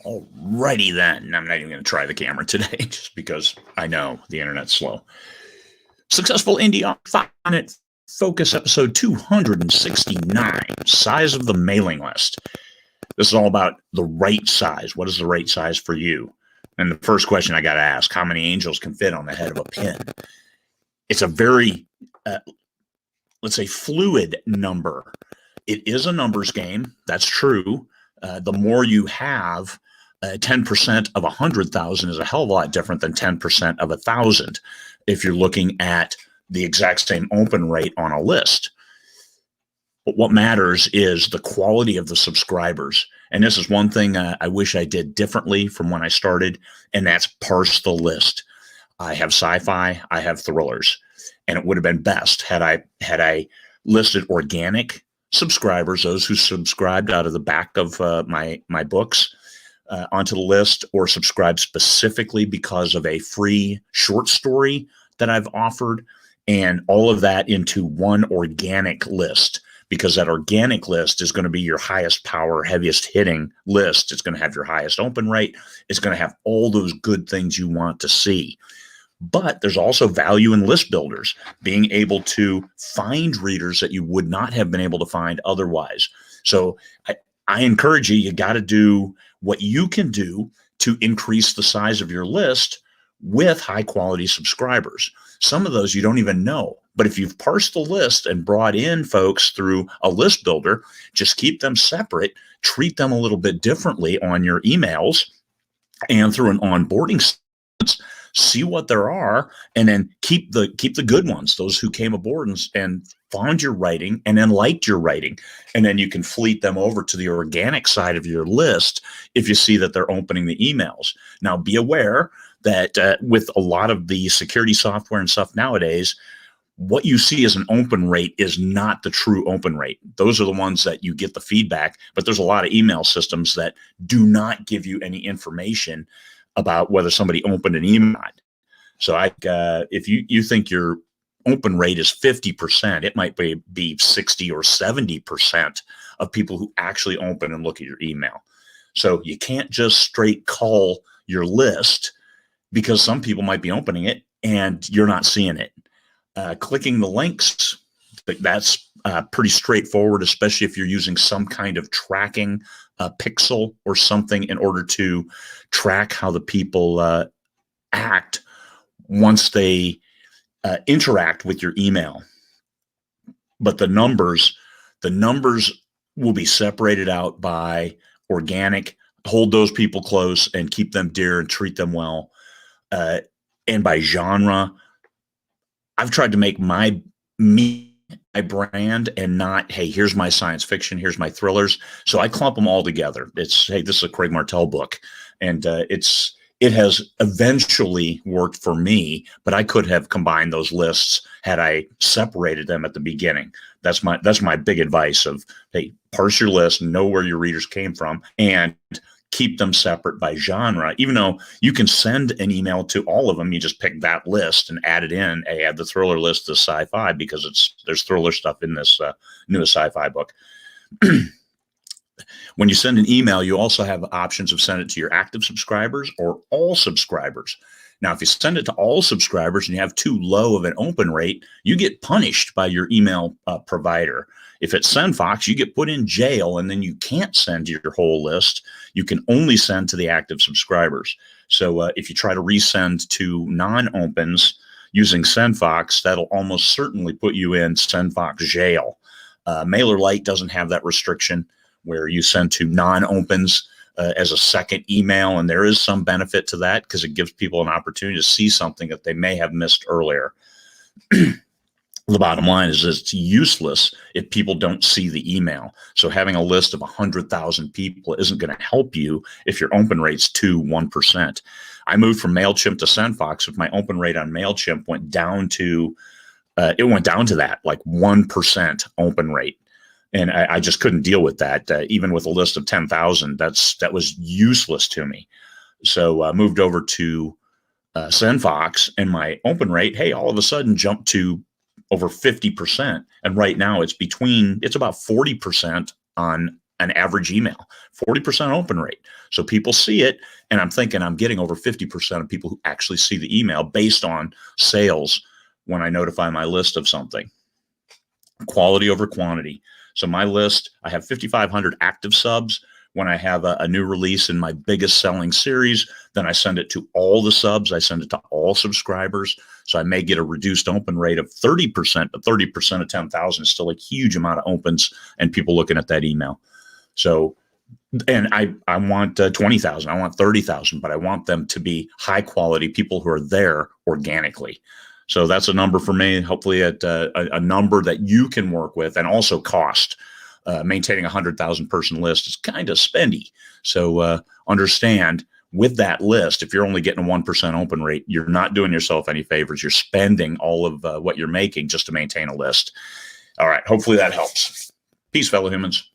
Alrighty then. I'm not even going to try the camera today just because I know the internet's slow. Successful Indie 5-minute focus episode 269, size of the mailing list. This is all about the right size. What is the right size for you? And the first question I got to ask, how many angels can fit on the head of a pin? It's a very, let's say, fluid number. It is a numbers game. That's true. The more you have, 10% of 100,000 is a hell of a lot different than 10% of 1,000 if you're looking at the exact same open rate on a list. But what matters is the quality of the subscribers. And this is one thing I wish I did differently from when I started, and that's parse the list. I have sci-fi, I have thrillers, and it would have been best had I listed organic subscribers, those who subscribed out of the back of my books, onto the list, or subscribe specifically because of a free short story that I've offered, and all of that into one organic list, because that organic list is going to be your highest power, heaviest hitting list. It's going to have your highest open rate. It's going to have all those good things you want to see. But there's also value in list builders, being able to find readers that you would not have been able to find otherwise. So I encourage you, you got to do what you can do to increase the size of your list with high quality subscribers. Some of those you don't even know, but if you've parsed the list and brought in folks through a list builder, just keep them separate, treat them a little bit differently on your emails and through an onboarding sequence, see what there are, and then keep the good ones, those who came aboard and found your writing and then liked your writing. And then you can fleet them over to the organic side of your list if you see that they're opening the emails. Now, be aware that with a lot of the security software and stuff nowadays, what you see as an open rate is not the true open rate. Those are the ones that you get the feedback, but there's a lot of email systems that do not give you any information about whether somebody opened an email. So if you think your open rate is 50%, it might be 60 or 70% of people who actually open and look at your email. So you can't just straight call your list, because some people might be opening it and you're not seeing it. Clicking the links, that's pretty straightforward, especially if you're using some kind of tracking pixel or something in order to track how the people act once they interact with your email. But the numbers will be separated out by organic. Hold those people close and keep them dear and treat them well. And by genre, I've tried to make my brand and not, hey, here's my science fiction, here's my thrillers. So I clump them all together. It's, hey, this is a Craig Martelle book. And it has eventually worked for me, but I could have combined those lists had I separated them at the beginning. That's my big advice of, hey, parse your list, know where your readers came from, and keep them separate by genre. Even though you can send an email to all of them, you just pick that list and add it in. Hey, add the thriller list to sci-fi, because there's thriller stuff in this newest sci-fi book. When you send an email, you also have options of send it to your active subscribers or all subscribers. Now, if you send it to all subscribers and you have too low of an open rate, you get punished by your email provider. If it's SendFox, you get put in jail, and then you can't send your whole list. You can only send to the active subscribers. So if you try to resend to non-opens using SendFox, that'll almost certainly put you in SendFox jail. MailerLite doesn't have that restriction where you send to non-opens as a second email, and there is some benefit to that because it gives people an opportunity to see something that they may have missed earlier. The bottom line is it's useless if people don't see the email. So having a list of 100,000 people isn't going to help you if your open rate's 1%. I moved from MailChimp to SendFox. If my open rate on MailChimp went down to that, like 1% open rate. And I just couldn't deal with that. Even with a list of 10,000, that was useless to me. So I moved over to SendFox, and my open rate, hey, all of a sudden jumped to over 50%. And right now it's about 40% on an average email, 40% open rate. So people see it, and I'm thinking I'm getting over 50% of people who actually see the email based on sales when I notify my list of something. Quality over quantity. So my list, I have 5,500 active subs. When I have a new release in my biggest selling series, then I send it to all the subs. I send it to all subscribers. So I may get a reduced open rate of 30%, but 30% of 10,000 is still a huge amount of opens and people looking at that email. So, and I want 20,000, I want 30,000, but I want them to be high quality people who are there organically. So that's a number for me, hopefully at a number that you can work with, and also cost. Maintaining a 100,000 person list is kind of spendy. So understand with that list, if you're only getting a 1% open rate, you're not doing yourself any favors. You're spending all of what you're making just to maintain a list. All right. Hopefully that helps. Peace, fellow humans.